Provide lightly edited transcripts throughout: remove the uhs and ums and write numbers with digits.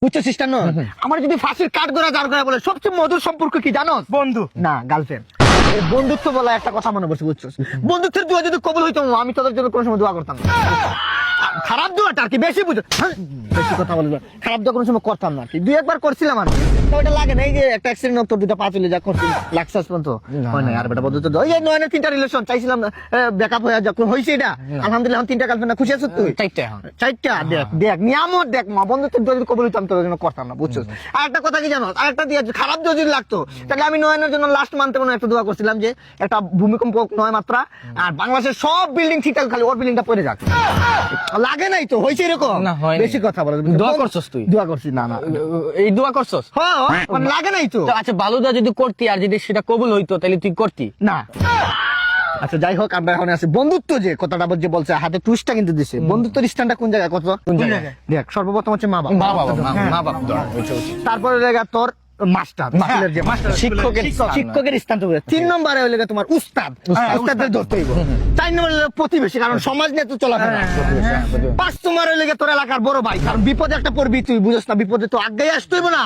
বুঝছো সিস্টার না? আমার যদি ফাঁসির কাঠ গড়া জার গড়া বলে সবচেয়ে মধুর সম্পর্ক কি জানো? বন্ধু না, গার্লফ্রেন্ড। বন্ধুত্ব বলা একটা কথা মনে পড়ছে, বুঝছো? বন্ধুত্বের দোয়া যদি কবুল হইতো আমি তোদের জন্য কোনো সময় দোয়া করতাম না। খারাপ দোয়াটা আর কি বেশি বুঝো, হ্যাঁ, বেশি কথা বলবো। খারাপ দোয়া কোনো সময় করতাম না, কি দুই একবার করছিলাম আর কি। তো ওটা লাগে না, এই যে একটা অ্যাক্সিডেন্ট তোর দুটা পা চলে যা করছি লাক্সাস পর্যন্ত হয় না। আর বেটা বন্ধুত্ব এই যে নয়নের 3টা রিলেশন চাইছিলাম ব্যাকআপ হয়ে যখন হয়েছে এটা আলহামদুলিল্লাহ, এখন 3টা গার্লফ্রেন্ড। খুশি আছো তুই? 4টা এখন। 4টা দেখ দেখ নিয়ামত দেখ মা, বন্ধুত্বের দোয়া যদি কবুল হইতো আমি তোদের জন্য করতাম না, বুঝছো? আর একটা কথা কি জানো, আর একটা দিয়ে খারাপ দোয়া যদি লাগতো তাহলে আমি নয়নের জন্য লাস্ট মান্থে মনে একটা দোয়া করছিলাম যে একটা ভূমিকম্প 9 মাত্রা আর বাংলাদেশের সব বিল্ডিং ঠিক আছে, খালি ওর বিল্ডিংটা পড়ে যাক। লাগে নাই তো, হয়েছে এরকম? না, হয়নি। বেশি কথা বলে। দোয়া করছস তুই? দোয়া করছি না না, এই দোয়া করছস? হ্যাঁ মানে লাগে নাই তো। তো আচ্ছা বালুদা যদি করতি আর যদি সেটা কবুল হইতো তাহলে তুই করতি? না। আচ্ছা যাই হোক, আমরা এখন আছি বন্ধুত্ব যে কথাটা যে বলছে হাতে টুইস্টটা কিন্তু দিছে। বন্ধুত্বের স্থানটা কোন জায়গায় কত? কোন জায়গায়? দেখ সর্বপ্রথম হচ্ছে মা বাবা, মা বাবা তারপরে জায়গা তোর মাস্টার, স্কুলের যে মাস্টার, শিক্ষকের স্থান। 3 নম্বরে হইলে তোমার উস্তাদ, উস্তাদের ধরতে হইব। 4 নম্বরে হইলে প্রতিবেশী, কারণ সমাজ নিয়ে তো চলাফেরা। 5 নম্বরে হইলে তোর এলাকার বড় ভাই, কারণ বিপদে একটা পড়বি তুই, বুঝছ না? বিপদে তো আগেই আসতে হইব না।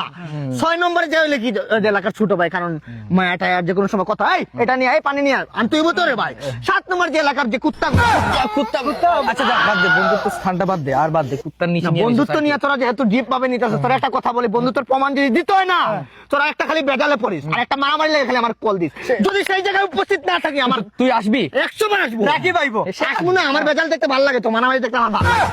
6 নম্বরে যে হইলে কি এলাকার ছোট ভাই, কারণ মায়াটা যে কোনো সময় কথা এটা নিয়ে পানি নিয়ে আনতে হইব তোরে ভাই। 7 নম্বর যে এলাকার যে কুত্তা আচ্ছা বাদ দে, বন্ধুত্ব স্থানটা বাদ দে, আর বাদ দে কুত্তার নিচে নিয়ে বন্ধুত্ব নিয়ে তোরা যেহেতু ডিপ ভাবে নিতেছ, তোরা একটা কথা বলি, বন্ধুত্বের প্রমাণ যদি দিতে হয় না, তোরা একটা খালি বেজালে পড়িস আর একটা মারামারি লাগে খালি আমার কল দিস। যদি সেই জায়গায় উপস্থিত না থাকি আমার, তুই আসবি? 100 বার আসবো। রাখি পাইবো? আসবো না, আমার বেজাল দেখতে ভালো লাগে, তো মারামারি দেখতে আমার ভালো লাগে।